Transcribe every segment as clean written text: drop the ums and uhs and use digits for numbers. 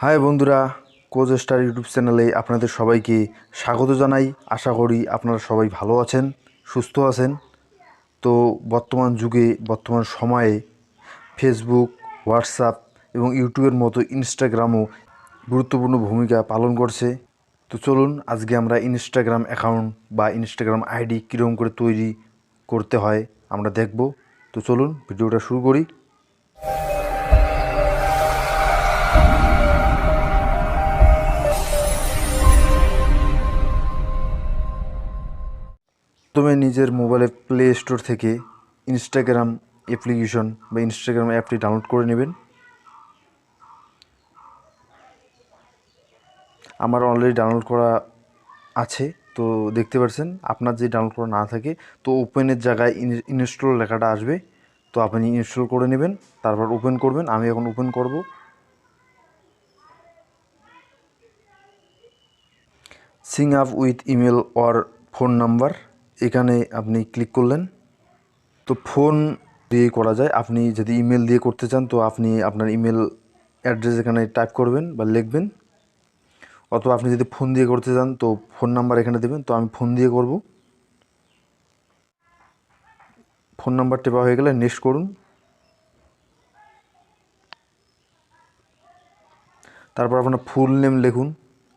High বন্ধুরা, coach star YouTube চ্যানেলে আপনাদের সবাইকে স্বাগত জানাই। আশা করি আপনারা সবাই ভালো আছেন, সুস্থ আছেন। তো বর্তমান যুগে, বর্তমান সময়ে ফেসবুক, হোয়াটসঅ্যাপ এবং ইউটিউবের মতো ইনস্টাগ্রামও গুরুত্বপূর্ণ ভূমিকা পালন করছে। তো চলুন আজকে আমরা ইনস্টাগ্রাম অ্যাকাউন্ট বা ইনস্টাগ্রাম আইডি কীরকম করে তৈরি করতে হয় আমরা দেখব। তো চলুন ভিডিওটা শুরু করি। প্রথমে নিজের মোবাইলে প্লে স্টোর থেকে ইনস্টাগ্রাম অ্যাপ্লিকেশন বা ইনস্টাগ্রাম অ্যাপটি ডাউনলোড করে নেবেন। আমার অলরেডি ডাউনলোড করা আছে, তো দেখতে পাচ্ছেন। আপনার যদি ডাউনলোড করা না থাকে তো ওপেনের জায়গায় ইনস্টল লেখাটা আসবে, তো আপনি ইনস্টল করে নেবেন, তারপর ওপেন করবেন। আমি এখন ওপেন করব। Singh up with email or phone number, এখানে আপনি ক্লিক করলেন। তো ফোন দিয়ে করা যায়। আপনি যদি ইমেল দিয়ে করতে চান তো আপনি আপনার ইমেল অ্যাড্রেস এখানে টাইপ করবেন বা লিখবেন, অথবা আপনি যদি ফোন দিয়ে করতে চান তো ফোন নাম্বার এখানে দেবেন। তো আমি ফোন দিয়ে করব। ফোন নাম্বার টেপা হয়ে গেলে নেক্সট করুন। তারপর আপনার ফুল নেম লিখুন,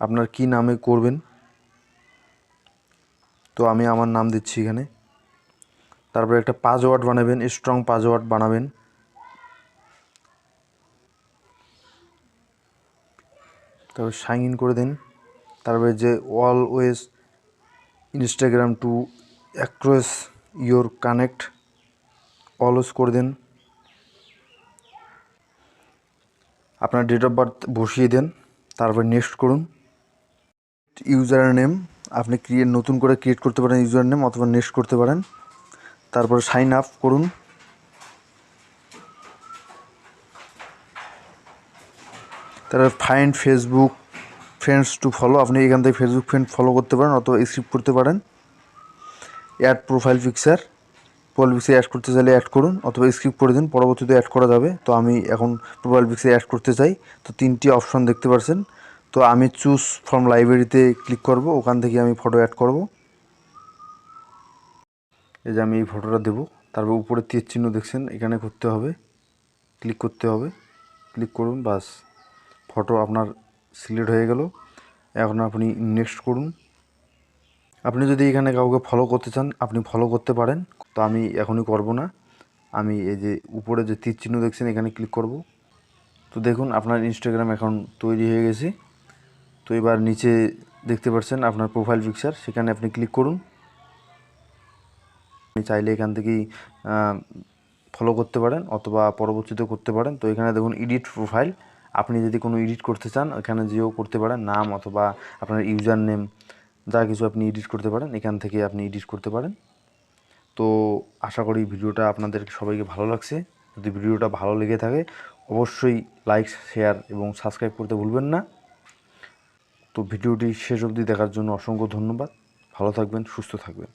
আপনার কি নামে করবেন। তো আমি আমার নাম দিচ্ছি এখানে। তারপর একটা পাসওয়ার্ড বানাবেন, স্ট্রং পাসওয়ার্ড বানাবেন। তারপর সাইন ইন করে দিন। তারপরে যে always Instagram to across your connect always করে দিন। আপনার ডেট অফ বার্থ বসিয়ে দেন, তারপর নেক্সট করুন। ইউজার নেম আপনি নতুন করে ক্রিয়েট করতে পারেন ইউজার নেম, অথবা নেক্সট করতে পারেন। তারপর সাইন আপ করুন। তারপর find Facebook friends to follow, আপনি এখান থেকে ফেসবুক ফ্রেন্ড ফলো করতে পারেন অথবা স্কিপ করতে পারেন। অ্যাড প্রোফাইল পিকচার অ্যাড করতে চাইলে অ্যাড করুন, অথবা স্কিপ করে দিন, পরবর্তীতে অ্যাড করা যাবে। তো আমি এখন প্রোফাইল পিকচার অ্যাড করতে চাই। তো 3টি অপশন দেখতে পাচ্ছেন। তো আমি চুজ ফ্রম লাইব্রেরিতে ক্লিক করব, ওখান থেকে আমি ফটো অ্যাড করব। এই যে আমি এই ফটোটা দেবো। তারপর উপরে তীর চিহ্ন দেখছেন, এখানে করতে হবে, ক্লিক করতে হবে। ক্লিক করুন, বাস ফটো আপনার সিলেক্ট হয়ে গেল। এখন আপনি নেক্সট করুন। আপনি যদি এখানে কাউকে ফলো করতে চান আপনি ফলো করতে পারেন, তো আমি এখনই করব না। আমি এই যে উপরে যে তীর চিহ্ন দেখছেন এখানে ক্লিক করব। তো দেখুন আপনার ইনস্টাগ্রাম অ্যাকাউন্ট তৈরি হয়ে গেছে। তো এবার নিচে দেখতে পাচ্ছেন আপনার প্রোফাইল পিকচার, সেখানে আপনি ক্লিক করুন। আপনি চাইলে এখান থেকেই ফলো করতে পারেন অথবা পরবর্তীতে করতে পারেন। তো এখানে দেখুন এডিট প্রোফাইল, আপনি যদি কোনো এডিট করতে চান এখানে যেও করতে পারেন, নাম অথবা আপনার ইউজার নেম যা কিছু আপনি এডিট করতে পারেন, এখান থেকে আপনি এডিট করতে পারেন। তো আশা করি ভিডিওটা আপনাদের সবাইকে ভালো লাগছে। যদি ভিডিওটা ভালো লেগে থাকে অবশ্যই লাইক, শেয়ার এবং সাবস্ক্রাইব করতে ভুলবেন না। তো ভিডিওটি শেষ অবধি দেখার জন্য অসংখ্য ধন্যবাদ। ভালো থাকবেন, সুস্থ থাকবেন।